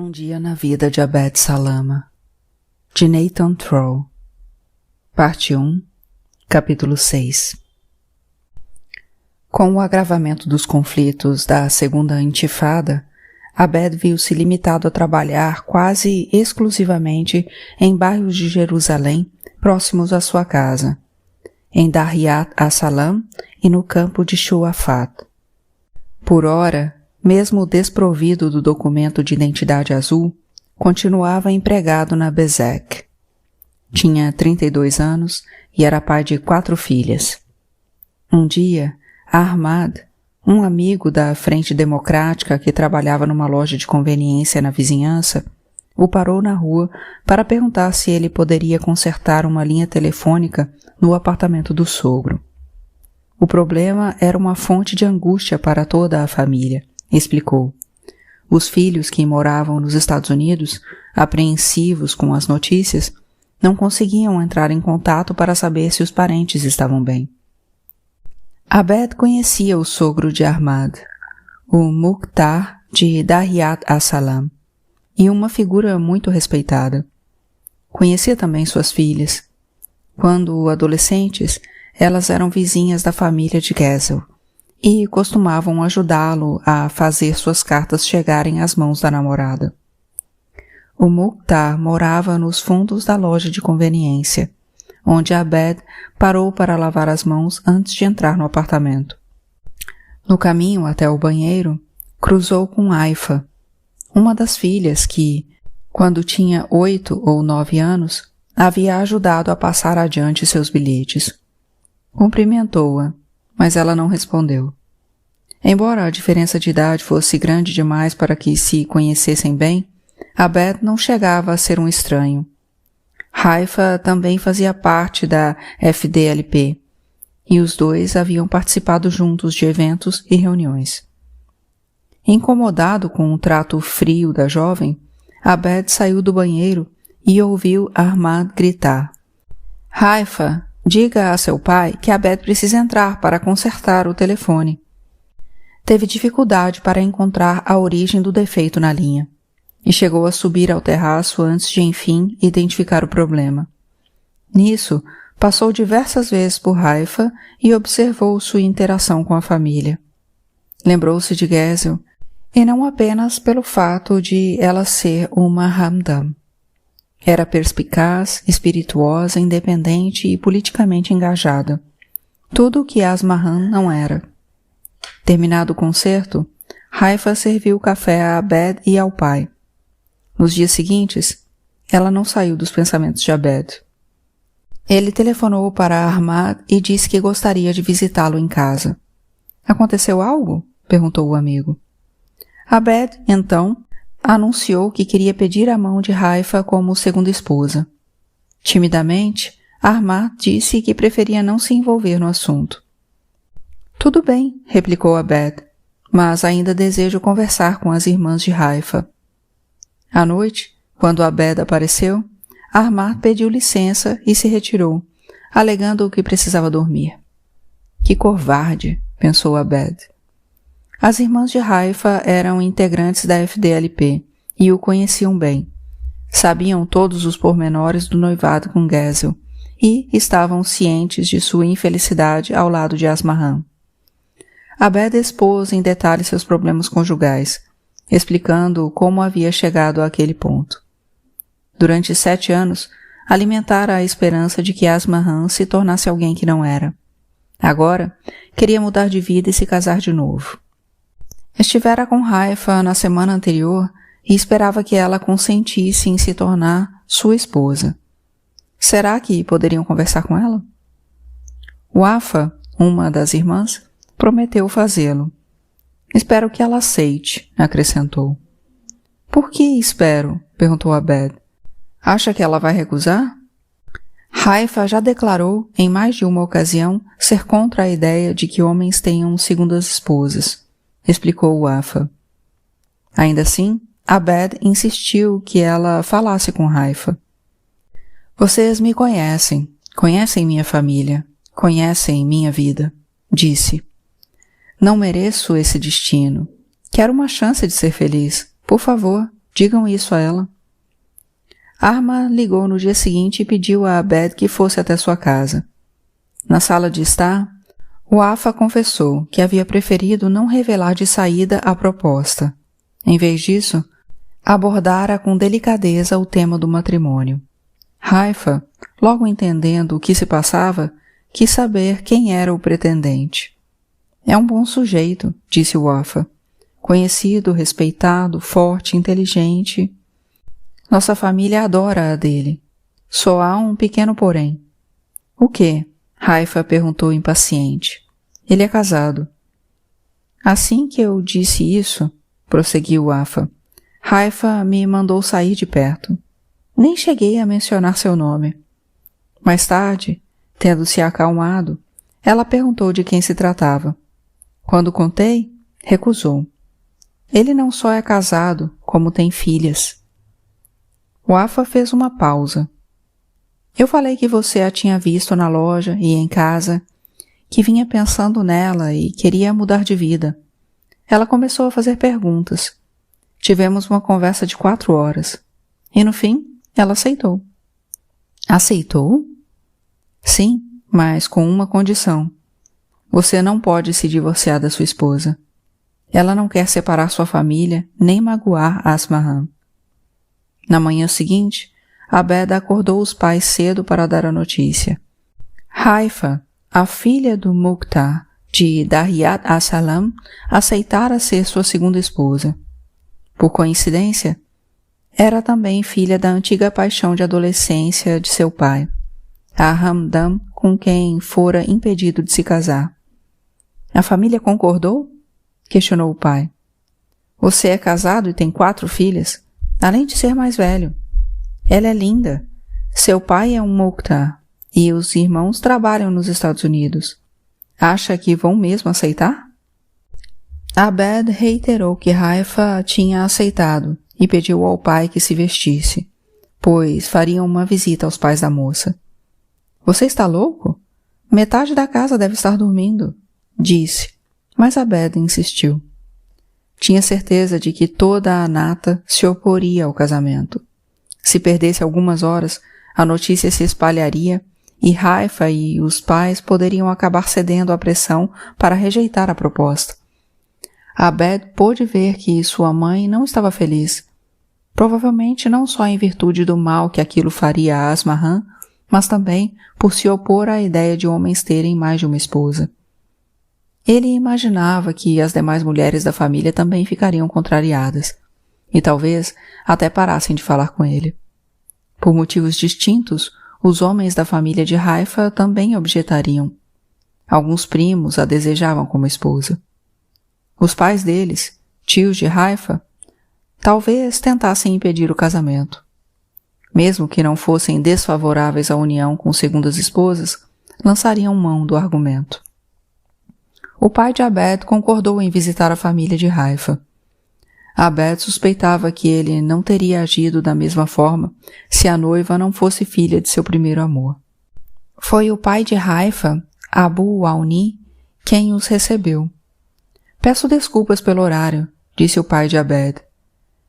Um dia na vida de Abed Salama, de Nathan Troll, Parte 1, Capítulo 6. Com o agravamento dos conflitos da Segunda Intifada, Abed viu-se limitado a trabalhar quase exclusivamente em bairros de Jerusalém próximos à sua casa, em Dar as-Salam e no campo de Shuafat. Por ora, mesmo desprovido do documento de identidade azul, continuava empregado na Bezek. Tinha 32 anos e era pai de 4 filhas. Um dia, Ahmad, um amigo da Frente Democrática que trabalhava numa loja de conveniência na vizinhança, o parou na rua para perguntar se ele poderia consertar uma linha telefônica no apartamento do sogro. O problema era uma fonte de angústia para toda a família, explicou. Os filhos que moravam nos Estados Unidos, apreensivos com as notícias, não conseguiam entrar em contato para saber se os parentes estavam bem. Abed conhecia o sogro de Ahmad, o Mukhtar de Dar as-Salam, e uma figura muito respeitada. Conhecia também suas filhas. Quando adolescentes, elas eram vizinhas da família de Gezel e costumavam ajudá-lo a fazer suas cartas chegarem às mãos da namorada. O Mukhtar morava nos fundos da loja de conveniência, onde Abed parou para lavar as mãos antes de entrar no apartamento. No caminho até o banheiro, cruzou com Haifa, uma das filhas que, quando tinha 8 ou 9 anos, havia ajudado a passar adiante seus bilhetes. Cumprimentou-a, mas ela não respondeu. Embora a diferença de idade fosse grande demais para que se conhecessem bem, Abed não chegava a ser um estranho. Haifa também fazia parte da FDLP, e os dois haviam participado juntos de eventos e reuniões. Incomodado com o trato frio da jovem, Abed saiu do banheiro e ouviu Ahmad gritar: "Haifa, diga a seu pai que Abed precisa entrar para consertar o telefone." Teve dificuldade para encontrar a origem do defeito na linha, e chegou a subir ao terraço antes de, enfim, identificar o problema. Nisso, passou diversas vezes por Haifa e observou sua interação com a família. Lembrou-se de Gezel, e não apenas pelo fato de ela ser uma Hamdam. Era perspicaz, espirituosa, independente e politicamente engajada. Tudo o que Asmahan não era. Terminado o concerto, Haifa serviu café a Abed e ao pai. Nos dias seguintes, ela não saiu dos pensamentos de Abed. Ele telefonou para Ahmad e disse que gostaria de visitá-lo em casa. "Aconteceu algo?" perguntou o amigo. Abed, então, anunciou que queria pedir a mão de Haifa como segunda esposa. Timidamente, Ahmad disse que preferia não se envolver no assunto. "Tudo bem", replicou Abed, "mas ainda desejo conversar com as irmãs de Haifa." À noite, quando Abed apareceu, Ahmad pediu licença e se retirou, alegando que precisava dormir. "Que covarde", pensou Abed. As irmãs de Haifa eram integrantes da FDLP e o conheciam bem. Sabiam todos os pormenores do noivado com Gezel e estavam cientes de sua infelicidade ao lado de Asmahan. Abed expôs em detalhes seus problemas conjugais, explicando como havia chegado àquele ponto. Durante 7 anos, alimentara a esperança de que Asmahan se tornasse alguém que não era. Agora, queria mudar de vida e se casar de novo. Estivera com Haifa na semana anterior e esperava que ela consentisse em se tornar sua esposa. Será que poderiam conversar com ela? Wafa, uma das irmãs, prometeu fazê-lo. "Espero que ela aceite", acrescentou. "Por que espero?" perguntou Abed. "Acha que ela vai recusar?" Haifa já declarou, em mais de uma ocasião, ser contra a ideia de que homens tenham segundas esposas, explicou Wafa. Ainda assim, Abed insistiu que ela falasse com Haifa. "Vocês me conhecem, conhecem minha família, conhecem minha vida", disse. "Não mereço esse destino. Quero uma chance de ser feliz. Por favor, Digam isso a ela. Arma ligou no dia seguinte e pediu a Abed que fosse até sua casa. Na sala de estar, Wafa confessou que havia preferido não revelar de saída a proposta. Em vez disso, abordara com delicadeza o tema do matrimônio. Haifa, logo entendendo o que se passava, quis saber quem era o pretendente. É um bom sujeito, disse Wafa. Conhecido, respeitado, forte, inteligente. Nossa família adora a dele. Só há um pequeno porém. O quê? Haifa perguntou impaciente. Ele é casado. Assim que eu disse isso, prosseguiu Wafa, Haifa me mandou sair de perto. Nem cheguei a mencionar seu nome. Mais tarde, tendo se acalmado, ela perguntou de quem se tratava. Quando contei, recusou. Ele não só é casado, como tem filhas. Wafa fez uma pausa. Eu falei que você a tinha visto na loja e em casa, que vinha pensando nela e queria mudar de vida. Ela começou a fazer perguntas. Tivemos uma conversa de 4 horas. E no fim, ela aceitou. Aceitou? Sim, mas com uma condição. Você não pode se divorciar da sua esposa. Ela não quer separar sua família, nem magoar Asmahan. Na manhã seguinte, Abed acordou os pais cedo para dar a notícia. Haifa, a filha do Mukhtar de Dahiyat as-Salam, aceitara ser sua segunda esposa. Por coincidência, era também filha da antiga paixão de adolescência de seu pai, a Hamdam, com quem fora impedido de se casar. A família concordou? Questionou o pai. Você é casado e tem 4 filhas, além de ser mais velho. Ela é linda. Seu pai é um Mukhtar e os irmãos trabalham nos Estados Unidos. Acha que vão mesmo aceitar? Abed reiterou que Haifa tinha aceitado e pediu ao pai que se vestisse, pois fariam uma visita aos pais da moça. Você está louco? Metade da casa deve estar dormindo, disse, mas Abed insistiu. Tinha certeza de que toda a nata se oporia ao casamento. Se perdesse algumas horas, a notícia se espalharia e Haifa e os pais poderiam acabar cedendo à pressão para rejeitar a proposta. Abed pôde ver que sua mãe não estava feliz. Provavelmente não só em virtude do mal que aquilo faria a Asmahan, mas também por se opor à ideia de homens terem mais de uma esposa. Ele imaginava que as demais mulheres da família também ficariam contrariadas, e talvez até parassem de falar com ele. Por motivos distintos, os homens da família de Haifa também objetariam. Alguns primos a desejavam como esposa. Os pais deles, tios de Haifa, talvez tentassem impedir o casamento. Mesmo que não fossem desfavoráveis à união com segundas esposas, lançariam mão do argumento. O pai de Abed concordou em visitar a família de Haifa. Abed suspeitava que ele não teria agido da mesma forma se a noiva não fosse filha de seu primeiro amor. Foi o pai de Haifa, Abu Auni, quem os recebeu. Peço desculpas pelo horário, disse o pai de Abed.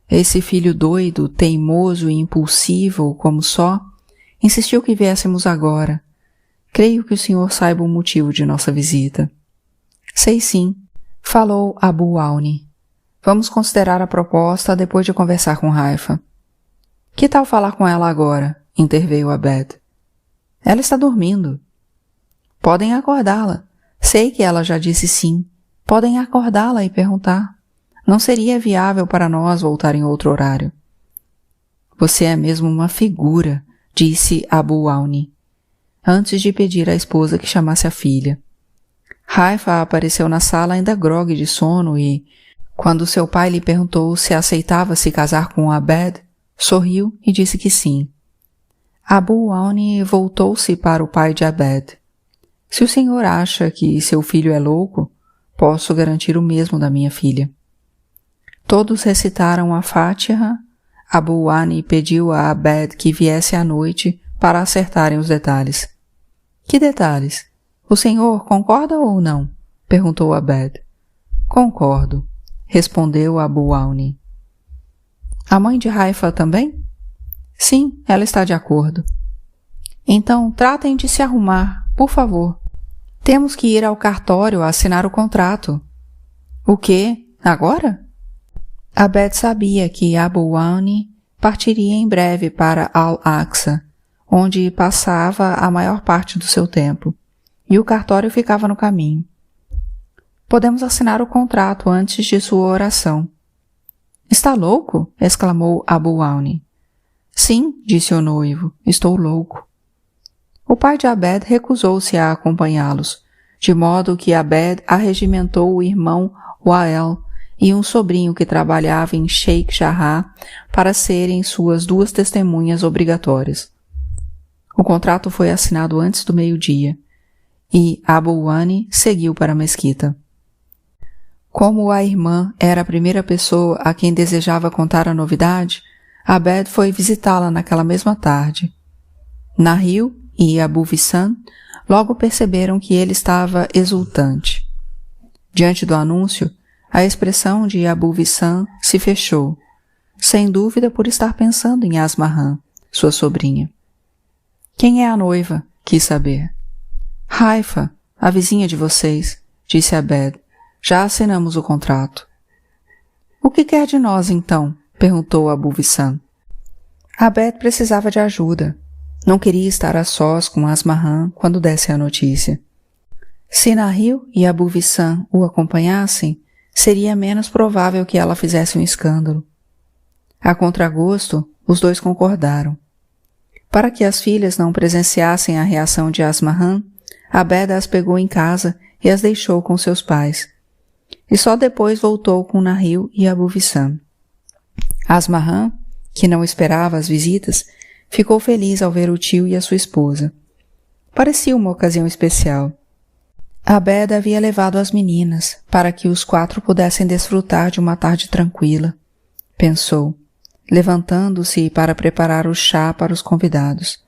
Esse filho doido, teimoso e impulsivo como só, insistiu que viéssemos agora. Creio que o senhor saiba o motivo de nossa visita. Sei sim, falou Abu Auni. Vamos considerar a proposta depois de conversar com Haifa. Que tal falar com ela agora? Interveio Abed. Ela está dormindo. Podem acordá-la. Sei que ela já disse sim. Podem acordá-la e perguntar. Não seria viável para nós voltar em outro horário. Você é mesmo uma figura, disse Abu Auni, antes de pedir à esposa que chamasse a filha. Haifa apareceu na sala ainda grogue de sono e, quando seu pai lhe perguntou se aceitava se casar com Abed, sorriu e disse que sim. Abu Auni voltou-se para o pai de Abed. Se o senhor acha que seu filho é louco, posso garantir o mesmo da minha filha. Todos recitaram a Fátiha. Abu Auni pediu a Abed que viesse à noite para acertarem os detalhes. Que detalhes? O senhor concorda ou não? Perguntou Abed. Concordo, respondeu Abu Auni. A mãe de Haifa também? Sim, ela está de acordo. Então, tratem de se arrumar, por favor. Temos que ir ao cartório a assinar o contrato. O quê? Agora? Abed sabia que Abu Wani partiria em breve para Al-Aqsa, onde passava a maior parte do seu tempo, e o cartório ficava no caminho. Podemos assinar o contrato antes de sua oração. Está louco? Exclamou Abu Wani. Sim, disse o noivo, estou louco. O pai de Abed recusou-se a acompanhá-los, de modo que Abed arregimentou o irmão Wael e um sobrinho que trabalhava em Sheikh Jarrah para serem suas 2 testemunhas obrigatórias. O contrato foi assinado antes do meio-dia, e Abu Wani seguiu para a mesquita. Como a irmã era a primeira pessoa a quem desejava contar a novidade, Abed foi visitá-la naquela mesma tarde. Nahil e Abu Vissan logo perceberam que ele estava exultante. Diante do anúncio, a expressão de Abu Vissan se fechou, sem dúvida por estar pensando em Asmahan, sua sobrinha. Quem é a noiva? Quis saber. Haifa, a vizinha de vocês, disse Abed. Já assinamos o contrato. O que quer de nós, então? Perguntou Abu Vissan. Abed precisava de ajuda. Não queria estar a sós com Asmahan quando desse a notícia. Se Nahil e Abu Vissan o acompanhassem, seria menos provável que ela fizesse um escândalo. A contragosto, os dois concordaram. Para que as filhas não presenciassem a reação de Asmahan, Abed as pegou em casa e as deixou com seus pais. E só depois voltou com Nahil e Abu Vissan. Asmahan, que não esperava as visitas, ficou feliz ao ver o tio e a sua esposa. Parecia uma ocasião especial. Abed havia levado as meninas para que os 4 pudessem desfrutar de uma tarde tranquila, pensou, levantando-se para preparar o chá para os convidados.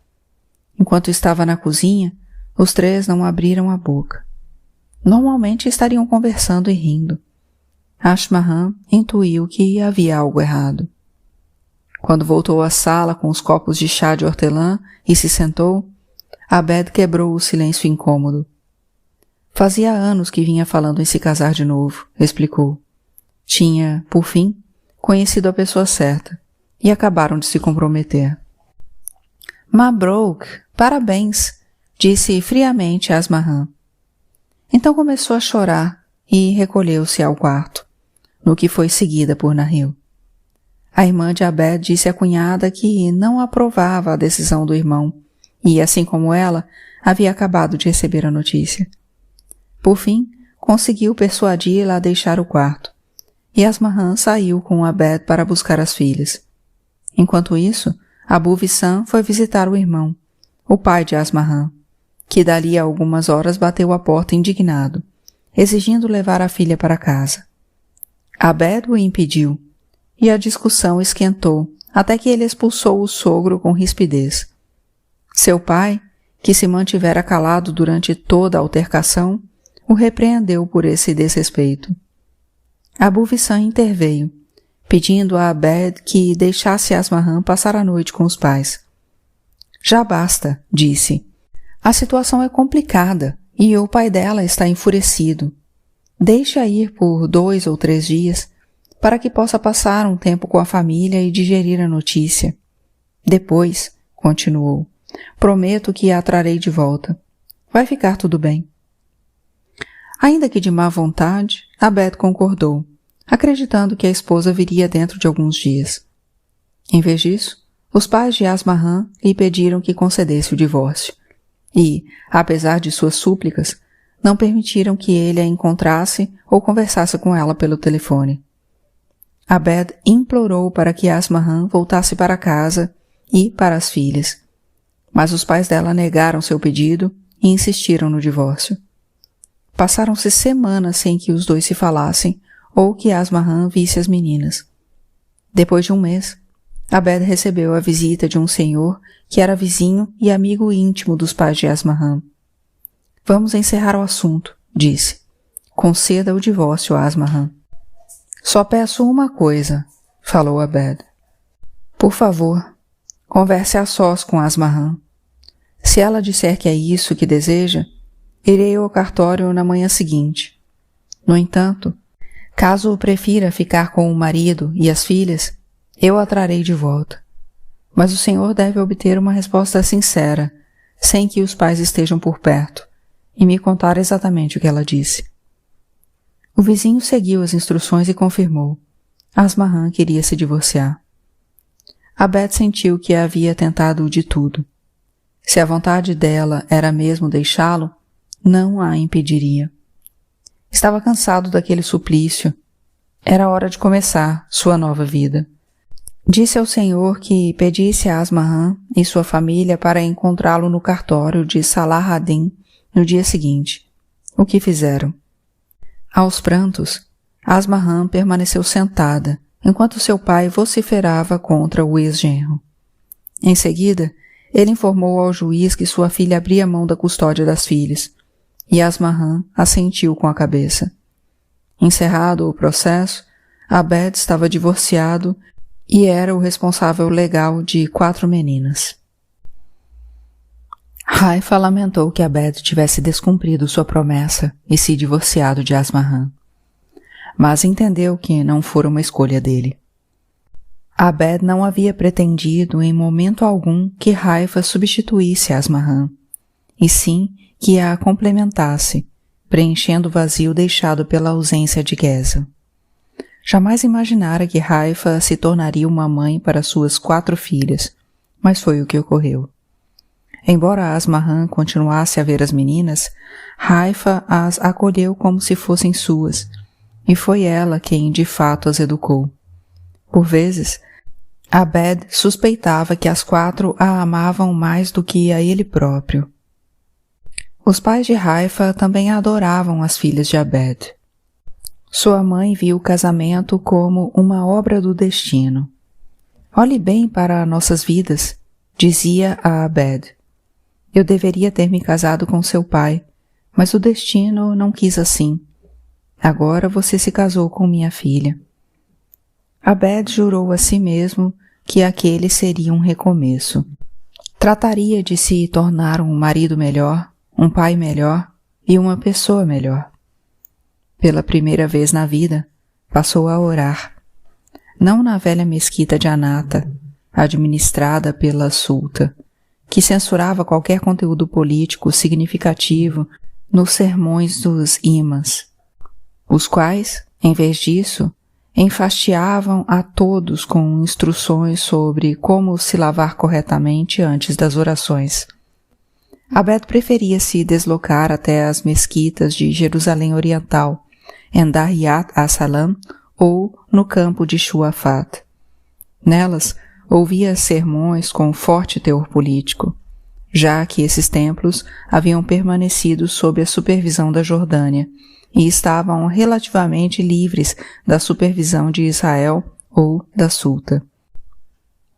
Enquanto estava na cozinha, os 3 não abriram a boca. Normalmente estariam conversando e rindo. Asmahan intuiu que havia algo errado. Quando voltou à sala com os copos de chá de hortelã e se sentou, Abed quebrou o silêncio incômodo. Fazia anos que vinha falando em se casar de novo, explicou. Tinha, por fim, conhecido a pessoa certa e acabaram de se comprometer. Mabrok, parabéns, disse friamente Asmahan. Então começou a chorar e recolheu-se ao quarto, no que foi seguida por Nahil. A irmã de Abed disse à cunhada que não aprovava a decisão do irmão e, assim como ela, havia acabado de receber a notícia. Por fim, conseguiu persuadi-la a deixar o quarto, e Asmahan saiu com Abed para buscar as filhas. Enquanto isso, Abu Vissan foi visitar o irmão, o pai de Asmahan, que dali a algumas horas bateu à porta indignado, exigindo levar a filha para casa. Abed o impediu, e a discussão esquentou até que ele expulsou o sogro com rispidez. Seu pai, que se mantivera calado durante toda a altercação, o repreendeu por esse desrespeito. Abu Vissan interveio, pedindo a Abed que deixasse Asmahan passar a noite com os pais. Já basta, disse. A situação é complicada e o pai dela está enfurecido. Deixe-a ir por 2 ou 3 dias para que possa passar um tempo com a família e digerir a notícia. Depois, continuou, prometo que a trarei de volta. Vai ficar tudo bem. Ainda que de má vontade, Abed concordou, acreditando que a esposa viria dentro de alguns dias. Em vez disso, os pais de Asmahan lhe pediram que concedesse o divórcio. E, apesar de suas súplicas, não permitiram que ele a encontrasse ou conversasse com ela pelo telefone. Abed implorou para que Asmahan voltasse para casa e para as filhas, mas os pais dela negaram seu pedido e insistiram no divórcio. Passaram-se semanas sem que os dois se falassem ou que Asmahan visse as meninas. Depois de um mês, Abed recebeu a visita de um senhor que era vizinho e amigo íntimo dos pais de Asmahan. Vamos encerrar o assunto, disse. Conceda o divórcio a Asmahan. Só peço uma coisa, falou Abed. Por favor, converse a sós com Asmarran. Se ela disser que é isso que deseja, irei ao cartório na manhã seguinte. No entanto, caso prefira ficar com o marido e as filhas, eu a trarei de volta. Mas o senhor deve obter uma resposta sincera, sem que os pais estejam por perto, e me contar exatamente o que ela disse. O vizinho seguiu as instruções e confirmou. Asmarran queria se divorciar. Abed sentiu que havia tentado de tudo. Se a vontade dela era mesmo deixá-lo, não a impediria. Estava cansado daquele suplício. Era hora de começar sua nova vida. Disse ao senhor que pedisse a Asmarran e sua família para encontrá-lo no cartório de Salah ad-Din no dia seguinte, o que fizeram. Aos prantos, Asmarran permaneceu sentada, enquanto seu pai vociferava contra o ex-genro. Em seguida, ele informou ao juiz que sua filha abria mão da custódia das filhas, e Asmarran assentiu com a cabeça. Encerrado o processo, Abed estava divorciado e era o responsável legal de 4 meninas. Haifa lamentou que Abed tivesse descumprido sua promessa e se divorciado de Asmarran, mas entendeu que não fora uma escolha dele. Abed não havia pretendido em momento algum que Haifa substituísse Asmarran, e sim que a complementasse, preenchendo o vazio deixado pela ausência de Gezel. Jamais imaginara que Haifa se tornaria uma mãe para suas 4 filhas, mas foi o que ocorreu. Embora Asmarran continuasse a ver as meninas, Haifa as acolheu como se fossem suas, e foi ela quem de fato as educou. Por vezes, Abed suspeitava que as 4 a amavam mais do que a ele próprio. Os pais de Haifa também adoravam as filhas de Abed. Sua mãe viu o casamento como uma obra do destino. Olhe bem para nossas vidas, dizia a Abed. Eu deveria ter me casado com seu pai, mas o destino não quis assim. Agora você se casou com minha filha. Abed jurou a si mesmo que aquele seria um recomeço. Trataria de se tornar um marido melhor, um pai melhor e uma pessoa melhor. Pela primeira vez na vida, passou a orar. Não na velha mesquita de Anata, administrada pela sulta, que censurava qualquer conteúdo político significativo nos sermões dos imãs, os quais, em vez disso, enfastiavam a todos com instruções sobre como se lavar corretamente antes das orações. Abed preferia se deslocar até as mesquitas de Jerusalém Oriental, em Daryat as-Salam ou no campo de Shuafat. Nelas, ouvia sermões com forte teor político, já que esses templos haviam permanecido sob a supervisão da Jordânia e estavam relativamente livres da supervisão de Israel ou da sulta.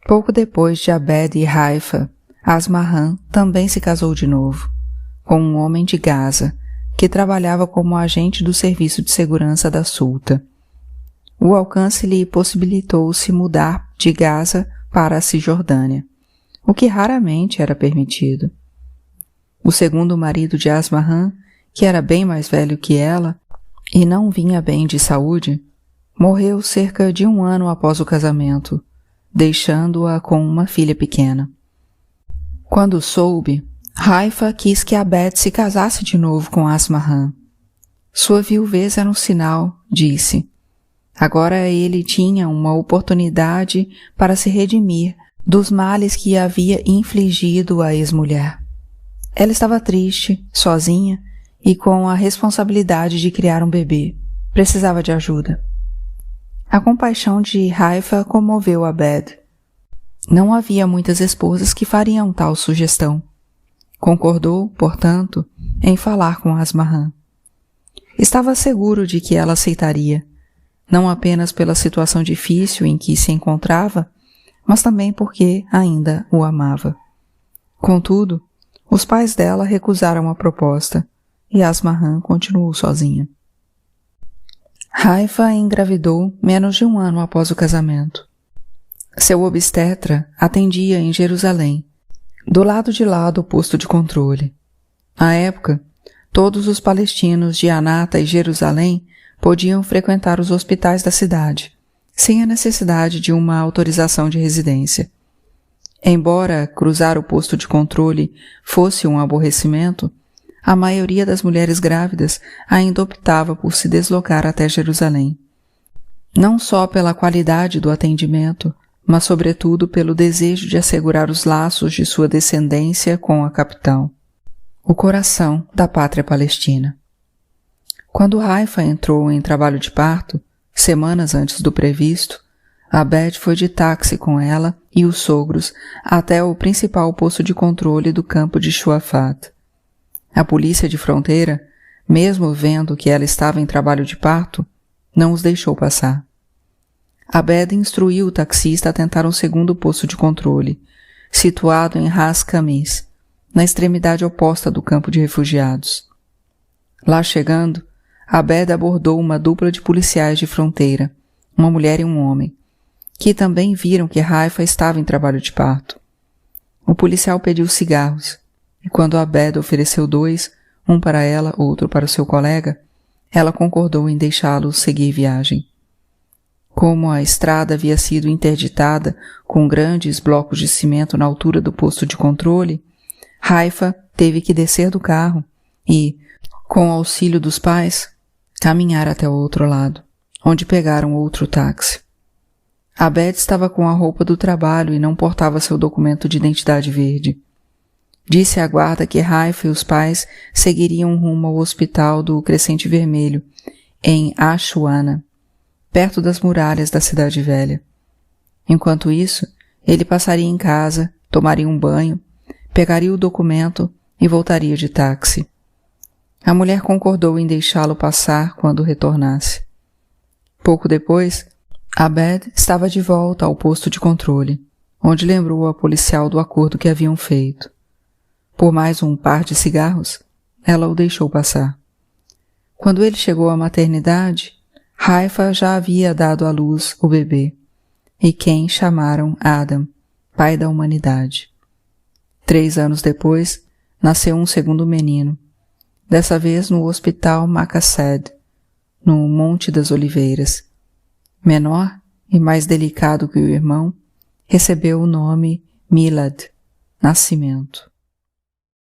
Pouco depois de Abed e Haifa, Asmarran também se casou de novo, com um homem de Gaza, que trabalhava como agente do serviço de segurança da sulta. O alcance lhe possibilitou se mudar de Gaza para a Cisjordânia, o que raramente era permitido. O segundo marido de Asmarran, que era bem mais velho que ela e não vinha bem de saúde, morreu cerca de 1 ano após o casamento, deixando-a com uma filha pequena. Quando soube, Haifa quis que Abed se casasse de novo com Asmarran. Sua viuvez era um sinal, disse. Agora ele tinha uma oportunidade para se redimir dos males que havia infligido à ex-mulher. Ela estava triste, sozinha e com a responsabilidade de criar um bebê. Precisava de ajuda. A compaixão de Haifa comoveu Abed. Não havia muitas esposas que fariam tal sugestão. Concordou, portanto, em falar com Asmarran. Estava seguro de que ela aceitaria, não apenas pela situação difícil em que se encontrava, mas também porque ainda o amava. Contudo, os pais dela recusaram a proposta e Asmarran continuou sozinha. Haifa engravidou menos de 1 ano após o casamento. Seu obstetra atendia em Jerusalém, do lado de lá do posto de controle. À época, todos os palestinos de Anata e Jerusalém podiam frequentar os hospitais da cidade, sem a necessidade de uma autorização de residência. Embora cruzar o posto de controle fosse um aborrecimento, a maioria das mulheres grávidas ainda optava por se deslocar até Jerusalém. Não só pela qualidade do atendimento, mas sobretudo pelo desejo de assegurar os laços de sua descendência com a capital, o coração da pátria palestina. Quando Haifa entrou em trabalho de parto, semanas antes do previsto, Abed foi de táxi com ela e os sogros até o principal posto de controle do campo de Shuafat. A polícia de fronteira, mesmo vendo que ela estava em trabalho de parto, não os deixou passar. Abed instruiu o taxista a tentar um segundo posto de controle, situado em Ras Kamis, na extremidade oposta do campo de refugiados. Lá chegando, Abed abordou uma dupla de policiais de fronteira, uma mulher e um homem, que também viram que Haifa estava em trabalho de parto. O policial pediu cigarros, e quando Abed ofereceu 2, um para ela, outro para o seu colega, ela concordou em deixá-los seguir viagem. Como a estrada havia sido interditada com grandes blocos de cimento na altura do posto de controle, Haifa teve que descer do carro e, com o auxílio dos pais, caminhar até o outro lado, onde pegaram outro táxi. Abed estava com a roupa do trabalho e não portava seu documento de identidade verde. Disse à guarda que Haifa e os pais seguiriam rumo ao hospital do Crescente Vermelho, em Ashuana, perto das muralhas da cidade velha. Enquanto isso, ele passaria em casa, tomaria um banho, pegaria o documento e voltaria de táxi. A mulher concordou em deixá-lo passar quando retornasse. Pouco depois, Abed estava de volta ao posto de controle, onde lembrou a policial do acordo que haviam feito. Por mais um par de cigarros, ela o deixou passar. Quando ele chegou à maternidade, Haifa já havia dado à luz o bebê, e quem chamaram Adam, pai da humanidade. 3 anos depois, nasceu um segundo menino, dessa vez no Hospital Maqased, no Monte das Oliveiras. Menor e mais delicado que o irmão, recebeu o nome Milad, nascimento.